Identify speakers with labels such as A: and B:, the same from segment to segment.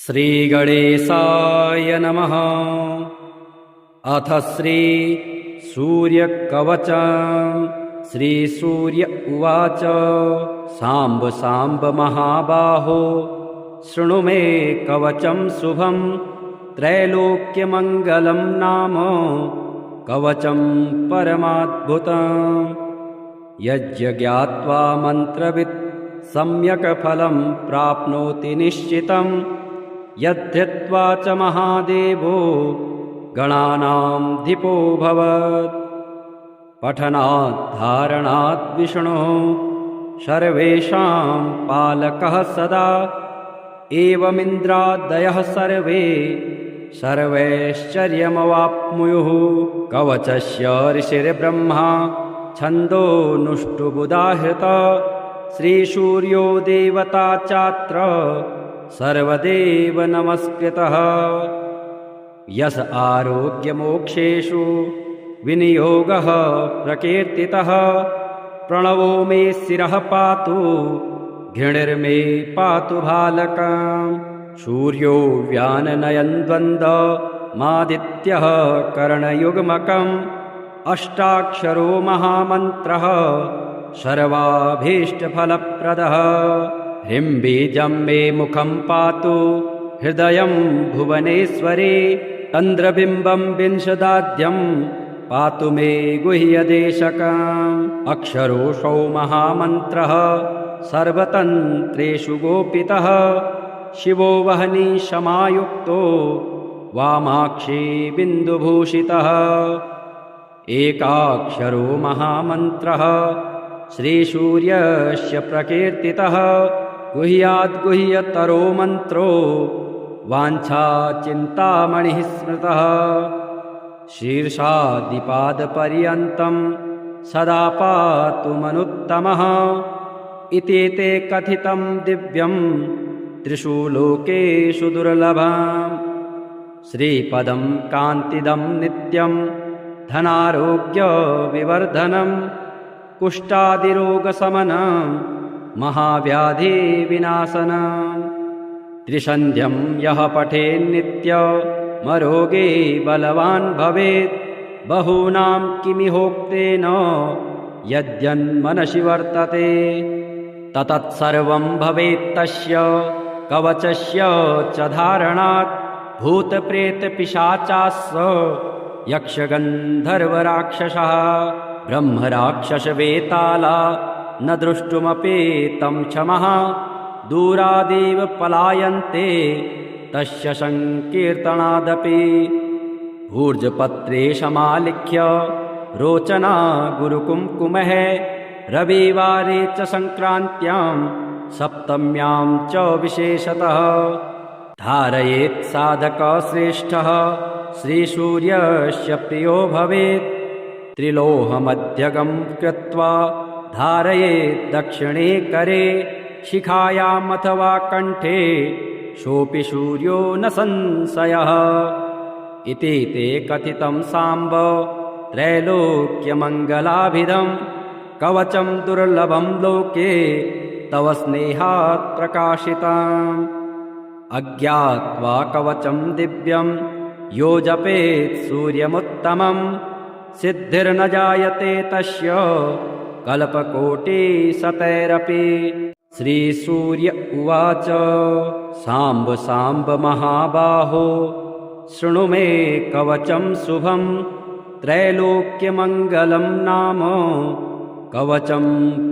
A: श्रीगणेशाय नमः। अथ श्री सूर्यकवचम्। श्रीसूर्य उवाच साम्ब साम्ब महाबाहो शृणु मे कवचं शुभं त्रैलोक्यमङ्गलं नाम कवचं परमाद्भुतम्। यज्ञात्वा मन्त्रवित् सम्यक् फलं प्राप्नोति निश्चितं यद्धृत्वा च महादेवो गणानां धिपो भवत्। पठनात् धारणात् विष्णुः सर्वेषां पालकः सदा एवमिन्द्रादयः सर्वे सर्वैश्चर्यमवाप्नुयुः। कवचस्य ऋषिर्ब्रह्मा छन्दोनुष्टुबुदाहृतः श्रीसूर्यो देवता चात्र सर्वदेव नमस्कृतः। यस आरोग्यमोक्षेषु विनियोगः प्रकीर्तितः प्रणवो मे शिरः पातु घृणिर्मे पातु भालकम्। सूर्यो व्याननयन् द्वन्द्वमादित्यः करणयुग्मकम् अष्टाक्षरो महामन्त्रः सर्वाभीष्टफलप्रदः। ह्रीं बीजं मे मुखं पातु हृदयं भुवनेश्वरे चन्द्रबिम्बं विंशदाद्यं पातु मे गुह्यदेशकम्। अक्षरोऽसौ महामन्त्रः सर्वतन्त्रेषु गोपितः शिवो वह्नि समायुक्तो वामाक्षी बिन्दुभूषितः। एकाक्षरो महामन्त्रः श्रीसूर्यस्य प्रकीर्तितः गुह्याद्गुह्यतरो मन्त्रो वाञ्छाचिन्तामणिः स्मृतः। शीर्षादिपादपर्यन्तं सदा पातु मनुत्तमः इति ते कथितं दिव्यं त्रिषु लोकेषु दुर्लभम्। श्रीपदं कान्तिदं नित्यं धनारोग्यविवर्धनं कुष्ठादिरोगशमनं महाव्याधिविनाशनम्। त्रिसन्ध्यं यः पठेन्नित्यमरोगे बलवान् भवेत् बहूनां किमिहोक्तेन यद्यन्मनसि वर्तते तत्सर्वं भवेत्तस्य कवचस्य च धारणात् भूतप्रेतपिशाचाश्च यक्षगन्धर्वराक्षसः ब्रह्मराक्षसवेताला न द्रष्टुमपेतं क्षमः दूरादेव पलायन्ते तस्य संकीर्तनादपि। भूर्जपत्रे समालिख्य रोचना गुरुकुङ्कुमः रविवारे च संक्रान्त्यां सप्तम्यां च विशेषतः धारयेत् साधकः श्रेष्ठः श्रीसूर्यस्य प्रियो भवेत्। त्रिलोहमध्यगं कृत्वा धारयेत् दक्षिणे करे शिखायाम् अथवा कण्ठे सोऽपि सूर्यो न संशयः। इति ते कथितं साम्ब त्रैलोक्यमङ्गलाभिधं कवचं दुर्लभं लोके तव स्नेहात् प्रकाशितम्। अज्ञात्वा कवचं दिव्यं यो जपेत् सूर्यमुत्तमं सिद्धिर्न जायते तस्य कल्पकोटिशतैरपि। श्रीसूर्य उवाच साम्ब साम्ब महाबाहो शृणु मे कवचं शुभं त्रैलोक्यमङ्गलं नाम कवचं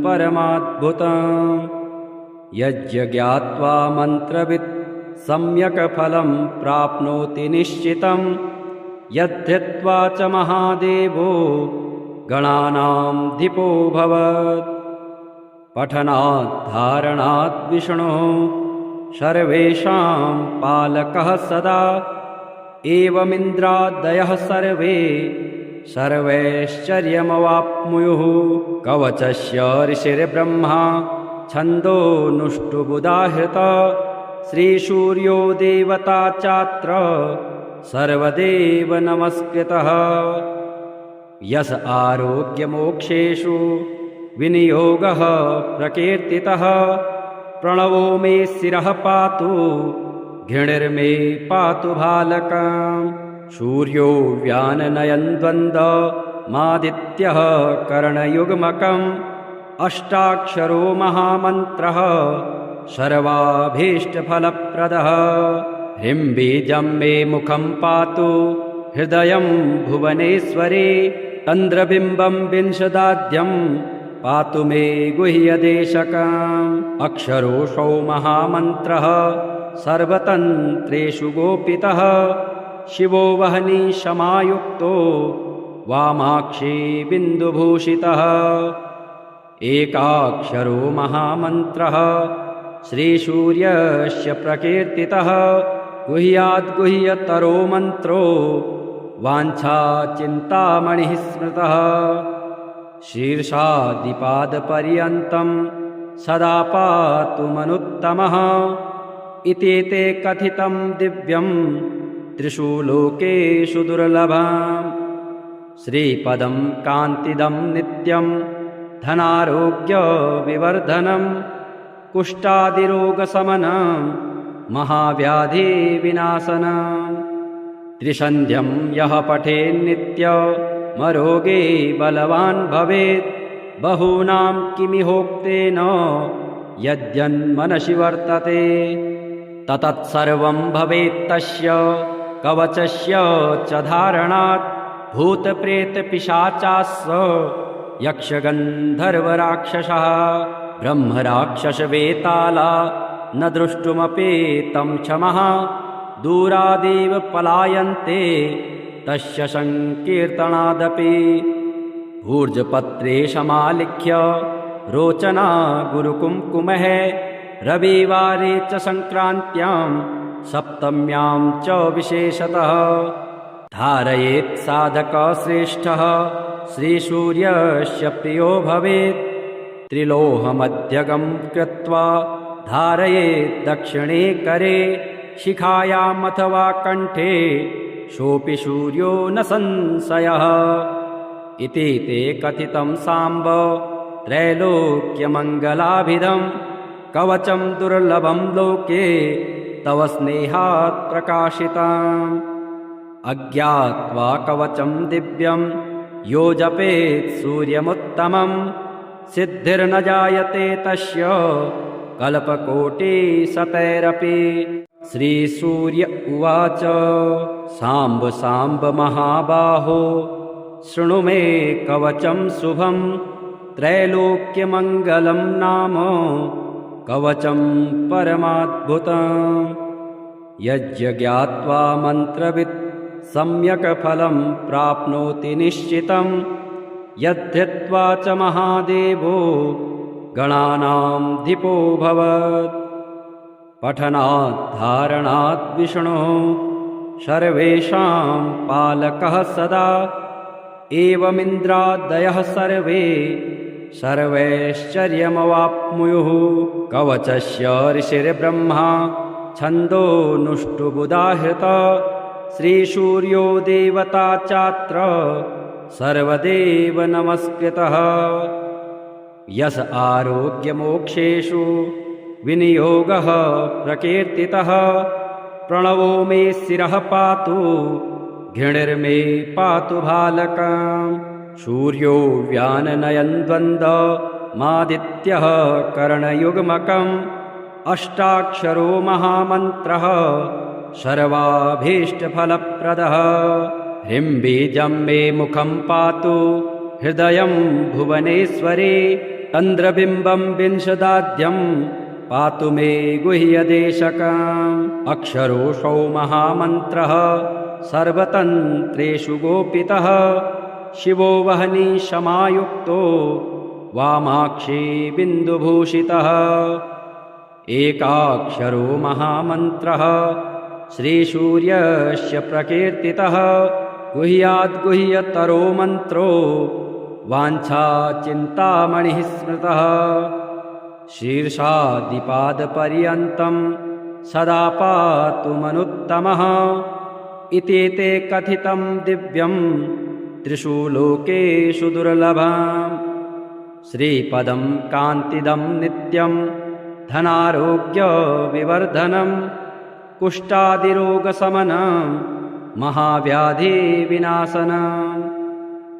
A: परमाद्भुतम्। यज्ञात्वा मन्त्रवित् सम्यक् फलं प्राप्नोति निश्चितं यद्धृत्वा च महादेवो गणानां धिपो भवत्। पठनात् धारणात् विष्णुः सर्वेषां पालकः सदा एवमिन्द्रादयः सर्वे सर्वैश्चर्यमवाप्नुयुः। कवचस्य ऋषिर्ब्रह्मा छन्दोनुष्टुबुदाहृतः श्रीसूर्यो देवता चात्र सर्वदेव नमस्कृतः। यस आरोग्यमोक्षेषु विनियोगः प्रकीर्तितः प्रणवो मे शिरः पातु घृणिर्मे पातु बालकाम् सूर्यो व्याननयन् द्वन्द्वमादित्यः करणयुग्मकम् अष्टाक्षरो महामन्त्रः सर्वाभीष्टफलप्रदः ह्रीं बीजं मे मुखं पातु हृदयं भुवनेश्वरी चन्द्रबिम्बं विंशदाद्यं पातु मे गुह्यदेशकम् अक्षरोऽसौ महामन्त्रः सर्वतन्त्रेषु गोपितः शिवो वह्नि समायुक्तो वामाक्षी बिन्दुभूषितः एकाक्षरो महामन्त्रः श्रीसूर्यस्य प्रकीर्तितः गुह्याद्गुह्यतरो मन्त्रो वाञ्छाचिन्तामणिः स्मृतः शीर्षादिपादपर्यन्तं सदा पातु मनुत्तमः इति ते कथितं दिव्यं त्रिषु लोकेषु दुर्लभम् श्रीपदं कान्तिदं नित्यं धनारोग्यविवर्धनं कुष्ठादिरोगशमनं महाव्याधिविनाशनम् त्रिसन्ध्यं यः पठेन्नित्यमरोगे बलवान् भवेत् बहूनां किमिहोक्तेन यद्यन्मनसि वर्तते ततत्सर्वं भवेत्तस्य कवचस्य च धारणात् भूतप्रेतपिशाचास्स यक्षगन्धर्वराक्षसः ब्रह्मराक्षसवेताला न द्रष्टुमपेतं क्षमः दूरादेव पलायन्ते तस्य संकीर्तनादपि भूर्जपत्रे समालिख्य रोचना गुरुकुङ्कुमः रविवारे च संक्रान्त्यां सप्तम्यां च विशेषतः धारयेत् साधकश्रेष्ठः श्रीसूर्यस्य प्रियो भवेत् त्रिलोहमध्यगं कृत्वा धारयेत् दक्षिणे करे शिखायामथवा कण्ठे सोऽपि सूर्यो न संशयः इति ते कथितं साम्ब त्रैलोक्यमङ्गलाभिधं कवचं दुर्लभं लोके तव स्नेहात् प्रकाशितम् अज्ञात्वा कवचं दिव्यं यो जपेत् सूर्यमुत्तमं सिद्धिर्न जायते तस्य कल्पकोटिशतैरपि श्रीसूर्य उवाच साम्ब साम्ब महाबाहो शृणु मे कवचं शुभं त्रैलोक्यमङ्गलं नाम कवचं परमाद्भुतम् यज्ञात्वा मन्त्रवित् सम्यक् फलं प्राप्नोति निश्चितं यद्धित्वा च महादेवो गणानां धिपो भवत् पठनात् धारणात् विष्णुः सर्वेषां पालकः सदा एवमिन्द्रादयः सर्वे सर्वैश्चर्यमवाप्नुयुः कवचस्य ऋषिर्ब्रह्मा छन्दोनुष्टुबुधाहृता श्रीसूर्यो देवता चात्र सर्वदेव नमस्कृतः यस आरोग्यमोक्षेषु विनियोगः प्रकीर्तितः प्रणवो मे शिरः पातु घृणिर्मे पातु बालकाम् सूर्यो व्याननयन् द्वन्द्वमादित्यः करणयुग्मकम् अष्टाक्षरो महामन्त्रः सर्वाभीष्टफलप्रदः ह्रीं बीजं मे मुखं पातु हृदयं भुवनेश्वरी चन्द्रबिम्बं विंशदाद्यं पातु मे गुह्यदेशकम् अक्षरोऽसौ महामन्त्रः सर्वतन्त्रेषु गोपितः शिवो वह्नि समायुक्तो वामाक्षी बिन्दुभूषितः एकाक्षरो महामन्त्रः श्रीसूर्यस्य प्रकीर्तितः गुह्याद्गुह्यतरो मन्त्रो वाञ्छाचिन्तामणिः स्मृतः शीर्षादिपादपर्यन्तं सदा पातु मनुत्तमः इति ते कथितं दिव्यं त्रिषु लोकेषु दुर्लभम् श्रीपदं कान्तिदं नित्यं धनारोग्यविवर्धनं कुष्ठादिरोगशमनं महाव्याधिविनाशनम्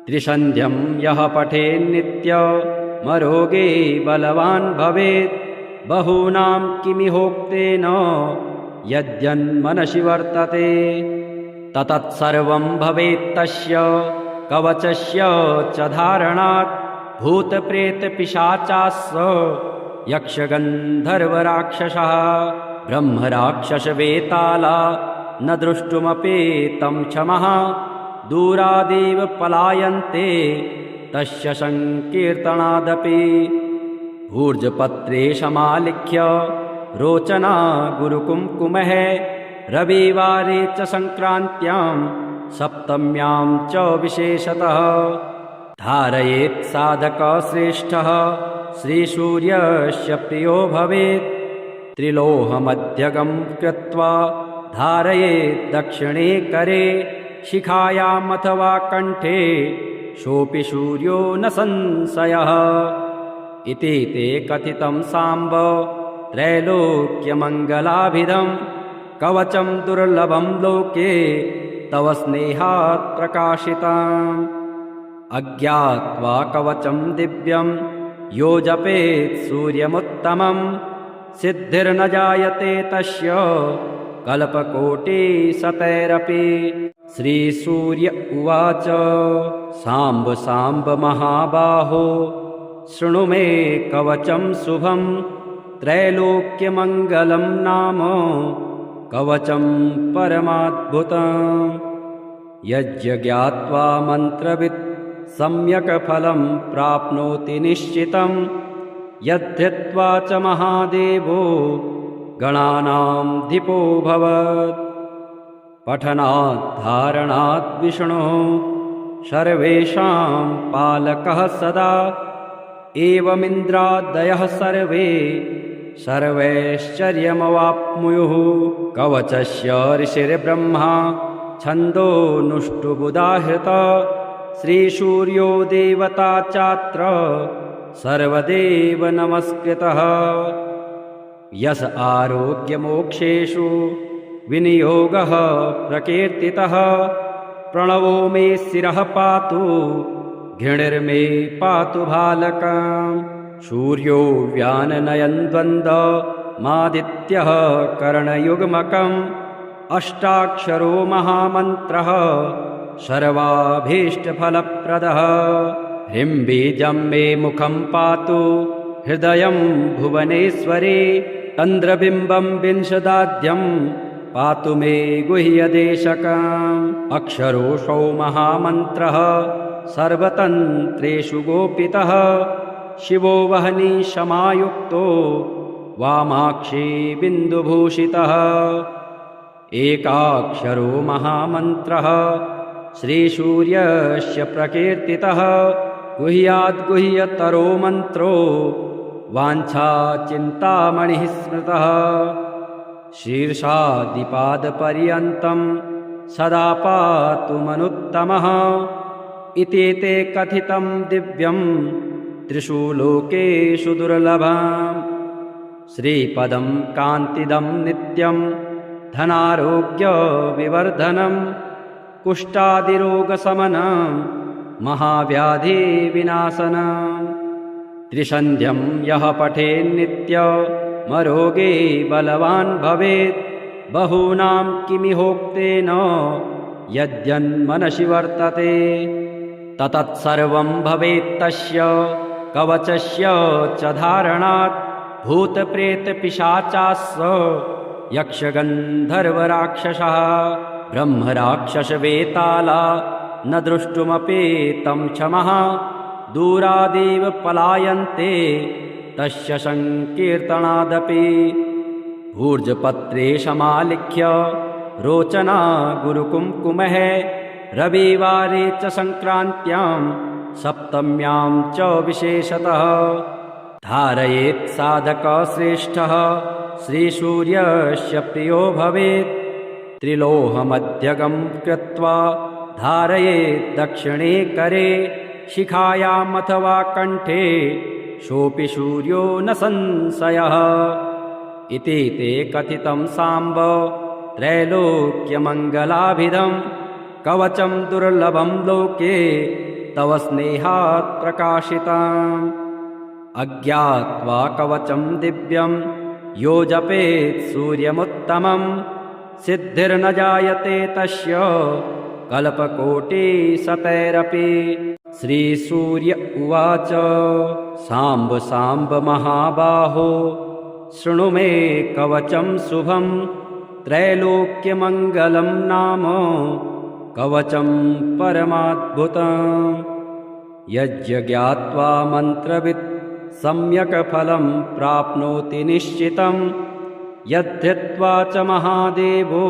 A: त्रिसन्ध्यं यः पठेन्नित्यमरोगे बलवान् भवेत् बहूनां किमिहोक्तेन यद्यन्मनसि वर्तते ततत्सर्वं भवेत् तस्य कवचस्य च धारणात् भूतप्रेतपिशाचाश्च यक्षगन्धर्वराक्षसः ब्रह्मराक्षसवेताला न द्रष्टुमपि तं क्षमः दूरादेव पलायन्ते तस्य संकीर्तनादपि ऊर्जपत्रे समालिख्य रोचना गुरुकुङ्कुमः रविवारे च संक्रान्त्यां सप्तम्यां च विशेषतः धारयेत् साधकश्रेष्ठः श्रीसूर्यस्य प्रियो भवेत् त्रिलोहमध्यगं कृत्वा धारयेत् दक्षिणे करे शिखायाम् अथवा कण्ठे सोऽपि सूर्यो न संशयः इति ते कथितं साम्ब त्रैलोक्यमङ्गलाभिधं कवचं दुर्लभं लोके तव स्नेहात् प्रकाशितम् अज्ञात्वा कवचं दिव्यं यो जपेत् सूर्यमुत्तमं सिद्धिर्न जायते तस्य कल्पकोटिशतैरपि श्रीसूर्य उवाच साम्ब साम्ब महाबाहो शृणु मे कवचं शुभं त्रैलोक्यमङ्गलं नाम कवचं परमाद्भुतम् यज्ञात्वा मन्त्रवित् सम्यक् फलं प्राप्नोति निश्चितं यद्धृत्वा च महादेवो गणानां धिपो भवत् पठनात् धारणात् विष्णुः सर्वेषां पालकः सदा एवमिन्द्रादयः सर्वे सर्वैश्चर्यमवाप्नुयुः कवचस्य ऋषिर्ब्रह्मा छन्दोनुष्टुबुधाहृत श्रीसूर्यो देवता चात्र सर्वदेव नमस्कृतः यस आरोग्यमोक्षेषु विनियोगः प्रकीर्तितः प्रणवो मे शिरः पातु घृणिर्मे पातु भालकम् सूर्यो व्याननयन् द्वन्द्वमादित्यः करणयुग्मकम् अष्टाक्षरो महामन्त्रः सर्वाभीष्टफलप्रदः ह्रीं बीजं मे मुखं पातु हृदयं भुवनेश्वरे चन्द्रबिम्बं विंशदाद्यं पातु मे गुह्यदेशकम् अक्षरोऽसौ महामन्त्रः सर्वतन्त्रेषु गोपितः शिवो वह्नि समायुक्तो वामाक्षी बिन्दुभूषितः एकाक्षरो महामन्त्रः श्रीसूर्यस्य प्रकीर्तितः गुह्याद्गुह्यतरो मन्त्रो वाञ्छाचिन्तामणिः स्मृतः शीर्षादिपादपर्यन्तं सदा पातु मनुत्तमः इति ते कथितं दिव्यं त्रिषु लोकेषु दुर्लभम् श्रीपदं कान्तिदं नित्यं धनारोग्यविवर्धनं कुष्ठादिरोगशमनं महाव्याधिविनाशनम् त्रिसन्ध्यं यः पठेन्नित्यमरोगे बलवान् भवेत् बहूनां किमिहोक्तेन यद्यन्मनसि वर्तते ततत्सर्वं भवेत् तस्य कवचस्य च धारणात् भूतप्रेतपिशाचाश्च यक्षगन्धर्वराक्षसः ब्रह्मराक्षसवेताला न द्रष्टुमपि तं क्षमः दूरादेव पलायन्ते तस्य संकीर्तनादपि ऊर्जपत्रे समालिख्य रोचना गुरुकुङ्कुमः रविवारे च संक्रान्त्यां सप्तम्यां च विशेषतः धारयेत् साधकश्रेष्ठः श्रीसूर्यस्य प्रियो भवेत् त्रिलोहमध्यगं कृत्वा धारयेत् दक्षिणे करे शिखायाम् अथवा कण्ठे सोऽपि सूर्यो न संशयः इति ते कथितं साम्ब त्रैलोक्यमङ्गलाभिधं कवचं दुर्लभं लोके तव स्नेहात् प्रकाशितम् अज्ञात्वा कवचं दिव्यं यो जपेत् सूर्यमुत्तमं सिद्धिर्न जायते तस्य कल्पकोटिशतैरपि। श्रीसूर्य उवाच साम्ब साम्ब महाबाहो शृणु मे कवचं शुभं त्रैलोक्यमङ्गलं नाम कवचं परमाद्भुतम् यज्ञात्वा मन्त्रवित् सम्यक् फलं प्राप्नोति निश्चितं यद्धृत्वा च महादेवो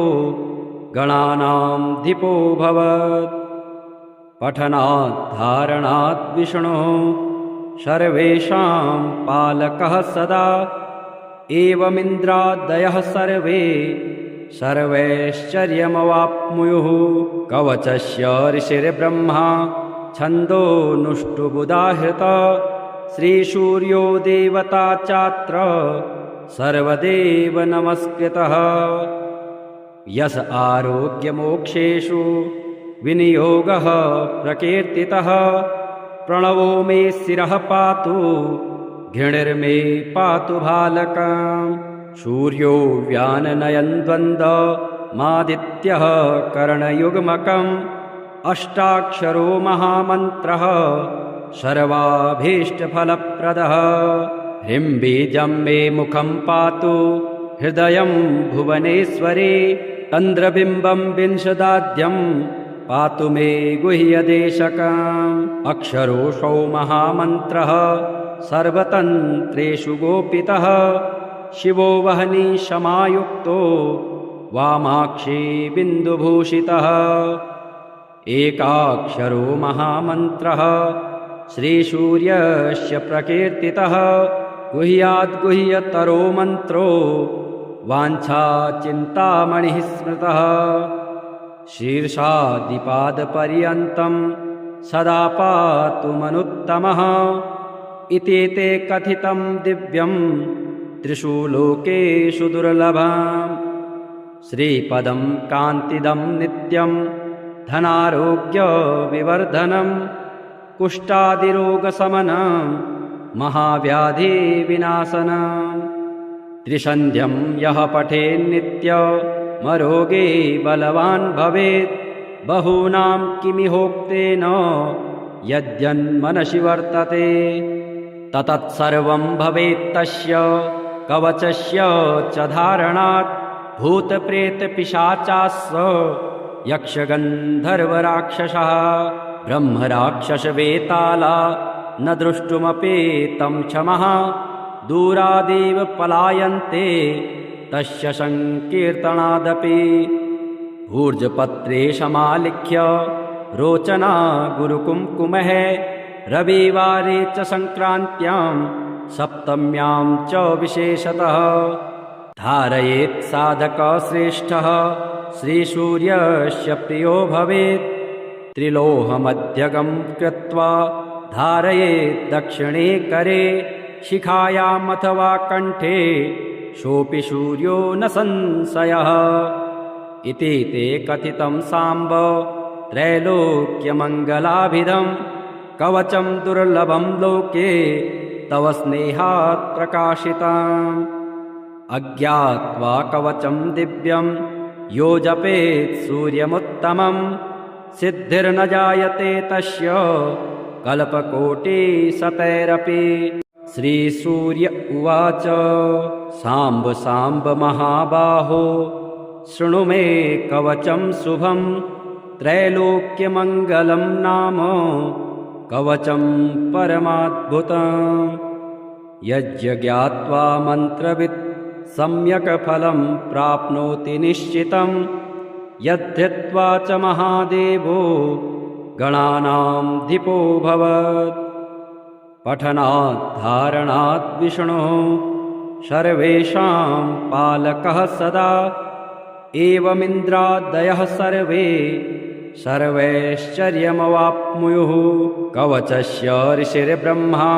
A: गणानां धिपो भवत्। पठनात् धारणात् विष्णुः सर्वेषां पालकः सदा एवमिन्द्रादयः सर्वे सर्वैश्चर्यमवाप्नुयुः। कवचस्य ऋषिर्ब्रह्मा छन्दोनुष्टुबुधाहृतः श्रीसूर्यो देवता चात्र सर्वदेव नमस्कृतः। यस आरोग्यमोक्षेषु विनियोगः प्रकीर्तितः प्रणवो मे शिरः पातु घृणिर्मे पातु भालकम्। सूर्यो व्याननयन् द्वन्द्वमादित्यः करणयुग्मकम् अष्टाक्षरो महामन्त्रः सर्वाभीष्टफलप्रदः। ह्रीं बीजं मे मुखं पातु हृदयं भुवनेश्वरे चन्द्रबिम्बं विंशदाद्यं पातु मे गुह्यदेशकम्। अक्षरोऽसौ महामन्त्रः सर्वतन्त्रेषु गोपितः शिवो वह्नि समायुक्तो वामाक्षी बिन्दुभूषितः। एकाक्षरो महामन्त्रः श्रीसूर्यस्य प्रकीर्तितः गुह्याद्गुह्यतरो मन्त्रो वाञ्छाचिन्तामणिः स्मृतः। शीर्षादिपादपर्यन्तं सदा पातु मनुत्तमः इति ते कथितं दिव्यं त्रिषु लोकेषु दुर्लभम्। श्रीपदं कान्तिदं नित्यं धनारोग्यविवर्धनं कुष्ठादिरोगशमनं महाव्याधिविनाशनम्। त्रिसन्ध्यं यः पठेन्नित्यमरोगे बलवान् भवेत् बहूनां किमिहोक्तेन यद्यन्मनसि वर्तते ततत्सर्वं भवेत्तस्य कवचस्य च धारणात् भूतप्रेतपिशाचाश्च यक्षगन्धर्वराक्षसः ब्रह्मराक्षसवेताला न द्रष्टुमपि तं क्षमः दूरादेव पलायन्ते तस्य संकीर्तनादपि। भूर्जपत्रे समालिख्य रोचना गुरुकुङ्कुमः रविवारे च संक्रान्त्यां सप्तम्यां च विशेषतः धारयेत् साधकः श्रेष्ठः श्रीसूर्यस्य प्रियो भवेत्। त्रिलोहमध्यगं कृत्वा धारयेत् दक्षिणे करे शिखायाम् अथवा कण्ठे सोऽपि सूर्यो न संशयः इति ते कथितं साम्ब त्रैलोक्यमङ्गलाभिधं कवचं दुर्लभं लोके तव स्नेहात् प्रकाशितम्। अज्ञात्वा कवचं दिव्यं यो जपेत् सूर्यमुत्तमं सिद्धिर्न जायते तस्य कल्पकोटिशतैरपि। श्रीसूर्य उवाच साम्ब साम्ब महाबाहो शृणु मे कवचं शुभं त्रैलोक्यमङ्गलं नाम कवचं परमाद्भुतम् यज्ञात्वा मन्त्रवित् सम्यक् फलं प्राप्नोति निश्चितं यद्धृत्वा च महादेवो गणानां धिपो भवत्। पठनात् धारणात् विष्णुः सर्वेषां पालकः सदा एवमिन्द्रादयः सर्वे सर्वैश्चर्यमवाप्नुयुः। कवचस्य ऋषिर्ब्रह्मा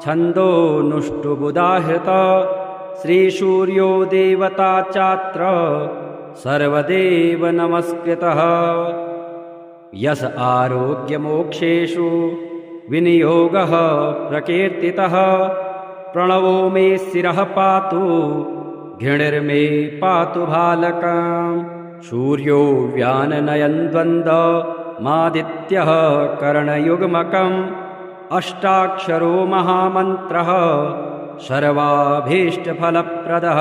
A: छन्दोनुष्टुबुधाहृतः श्रीसूर्यो देवता चात्र सर्वदेव नमस्कृतः। यस आरोग्यमोक्षेषु विनियोगः प्रकीर्तितः। प्रणवो मे शिरः पातु घृणिर्मे पातु भालकम्। सूर्यो व्याननयन् द्वन्द्वमादित्यः करणयुग्मकम्। अष्टाक्षरो महामन्त्रः सर्वाभीष्टफलप्रदः।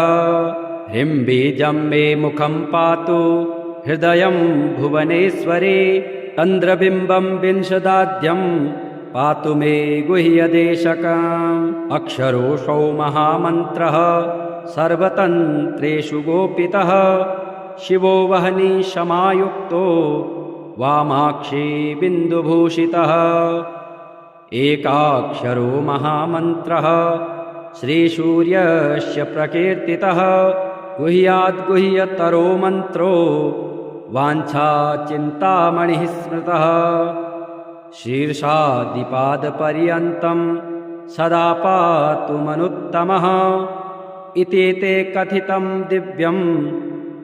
A: ह्रीं बीजं मे मुखं पातु हृदयं भुवनेश्वरी। चन्द्रबिम्बं विंशदाद्यं पातु मे गुह्यदेशकम्। अक्षरोऽसौ महामन्त्रः सर्वतन्त्रेषु गोपितः। शिवो वह्नि समायुक्तो वामाक्षी बिन्दुभूषितः। एकाक्षरो महामन्त्रः श्रीसूर्यस्य प्रकीर्तितः। गुह्याद्गुह्यतरो मन्त्रो वाञ्छाचिन्तामणिः स्मृतः। शीर्षादिपादपर्यन्तं सदा पातु मनुत्तमः। इति ते कथितं दिव्यं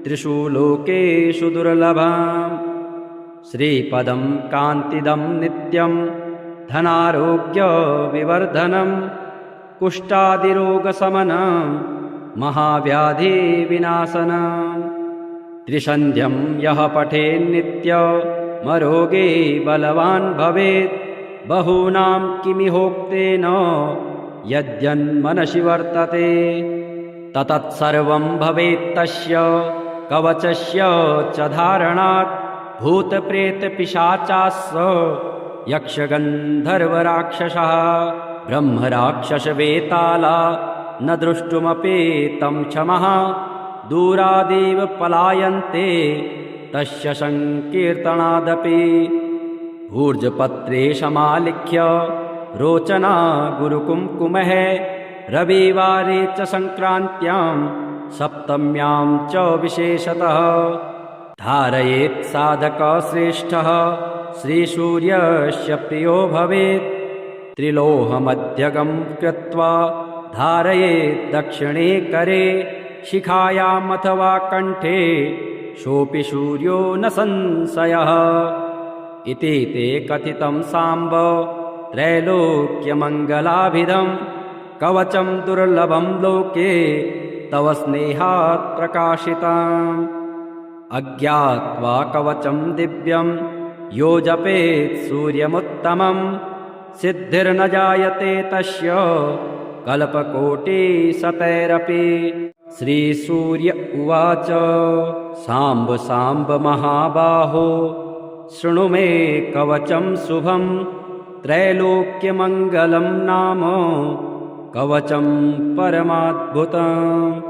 A: त्रिषु लोकेषु दुर्लभम्। श्रीपदं कान्तिदं नित्यं धनारोग्यविवर्धनम्। कुष्ठादिरोगशमनं महाव्याधिविनाशनम्। त्रिसन्ध्यं यः पठेन्नित्यमरोगे बलवान् भवेत्। बहूनां किमिहोक्तेन यद्यन्मनसि वर्तते ततत्सर्वं भवेत्तस्य कवचस्य च धारणात्। भूतप्रेतपिशाचाश्च यक्षगन्धर्वराक्षसः ब्रह्मराक्षसवेताला न द्रष्टुमपेतं क्षमः। दूरादेव पलायन्ते तस्य संकीर्तनादपि। भूर्जपत्रे समालिख्य रोचना गुरुकुङ्कुमः। रविवारे च संक्रान्त्यां सप्तम्यां च विशेषतः। धारयेत् साधकश्रेष्ठः श्रीसूर्यस्य प्रियो भवेत्। त्रिलोहमध्यगं कृत्वा धारयेत् दक्षिणे करे। शिखायामथवा कण्ठे सोऽपि सूर्यो न संशयः। इति ते कथितं साम्ब त्रैलोक्यमङ्गलाभिधं। कवचं दुर्लभं लोके तव स्नेहात् प्रकाशितम्। अज्ञात्वा कवचं दिव्यं यो जपेत् सूर्यमुत्तमम्। सिद्धिर्न जायते तस्य कल्पकोटिशतैरपि। श्रीसूर्य उवाच साम्ब साम्ब महाबाहो शृणु मे कवचं शुभं। त्रैलोक्यमङ्गलं नाम कवचं परमाद्भुतम्।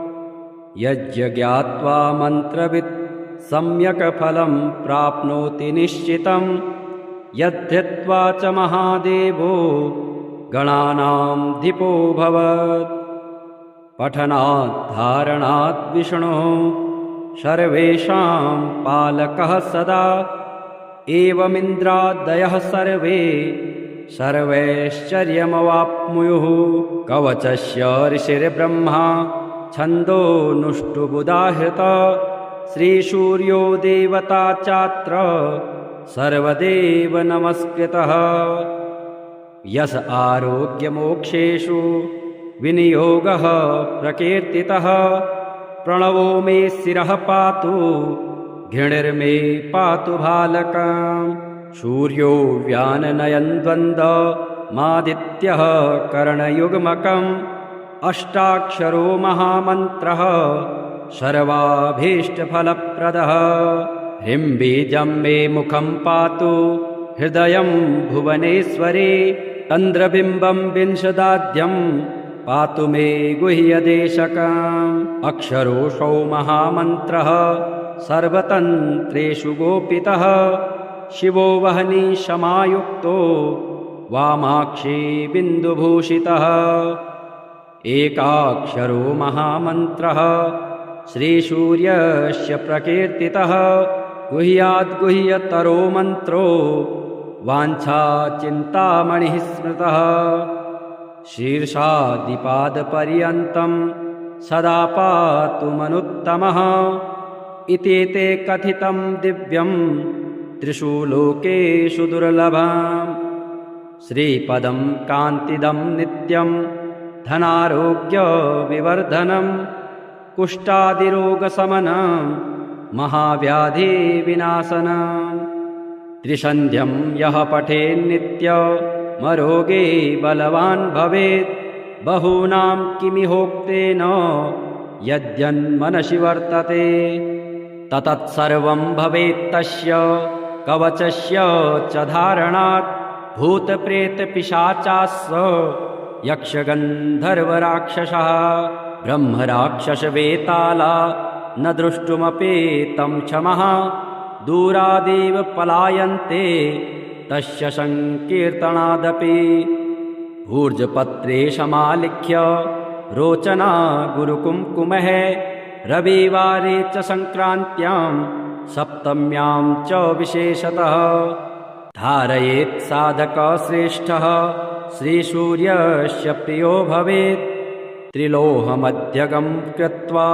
A: यज्ज्ञात्वा मन्त्रवित् सम्यक् फलं प्राप्नोति निश्चितं। यद्धृत्वा च महादेवो गणानां धिपो भवत्। पठनात् धारणात् विष्णुः सर्वेषां पालकः सदा। एवमिन्द्रादयः सर्वे सर्वैश्चर्यमवाप्नुयुः। कवचस्य ऋषिर्ब्रह्मा छन्दोनुष्टुबुधाहृतः। श्रीसूर्यो देवता चात्र सर्वदेव नमस्कृतः। यस आरोग्यमोक्षेषु विनियोगः प्रकीर्तितः। प्रणवो मे शिरः पातु घृणिर्मे पातु भालकम्। सूर्यो व्याननयन् द्वन्द्वमादित्यः करणयुग्मकम्। अष्टाक्षरो महामन्त्रः सर्वाभीष्टफलप्रदः। ह्रीं बीजं मे मुखं पातु हृदयं भुवनेश्वरी। चन्द्रबिम्बं विंशदाद्यं पातु मे गुह्यदेशकम्। अक्षरोऽसौ महामन्त्रः सर्वतन्त्रेषु गोपितः। शिवो वह्नि समायुक्तो वामाक्षी बिन्दुभूषितः। एकाक्षरो महामन्त्रः श्रीसूर्यस्य प्रकीर्तितः। गुह्याद्गुह्यतरो मन्त्रो वाञ्छाचिन्तामणिः स्मृतः। शीर्षादिपादपर्यन्तं सदा पातु मनुत्तमः। इति ते कथितं दिव्यं त्रिषु लोकेषु दुर्लभम् श्रीपदं कान्तिदं नित्यं धनारोग्यविवर्धनं कुष्ठादिरोगशमनं महाव्याधिविनाशनम् त्रिसन्ध्यं यः पठेन्नित्यमरोगे बलवान् भवेत् बहूनां किमिहोक्तेन यद्यन्मनसि वर्तते ततत्सर्वं भवेत्तस्य कवचस्य च धारणात् भूतप्रेतपिशाचाश्च यक्षगन्धर्वराक्षसः ब्रह्मराक्षसवेताला न द्रष्टुमपेतं क्षमः दूरादेव पलायन्ते तस्य संकीर्तनादपि भूर्जपत्रे समालिख्य रोचना गुरुकुङ्कुमः रविवारे च संक्रान्त्यां सप्तम्यां च विशेषतः धारयेत् साधकश्रेष्ठः श्रीसूर्यस्य प्रियो भवेत् त्रिलोहमध्यगं कृत्वा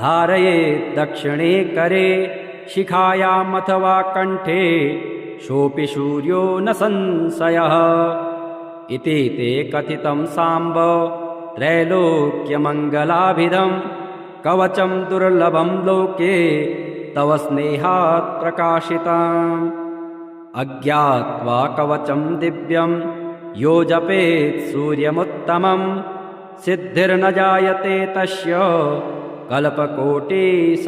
A: धारयेत् दक्षिणे करे शिखायामथवा कण्ठे सोऽपि सूर्यो न संशयः इति ते कथितं साम्ब त्रैलोक्यमङ्गलाभिधं कवचं दुर्लभं लोके तव स्नेहात् प्रकाशितम् अज्ञात्वा कवचं दिव्यं यो जपेत् सूर्यमुत्तमं सिद्धिर्न जायते तस्य कल्पकोटिशतैरपि।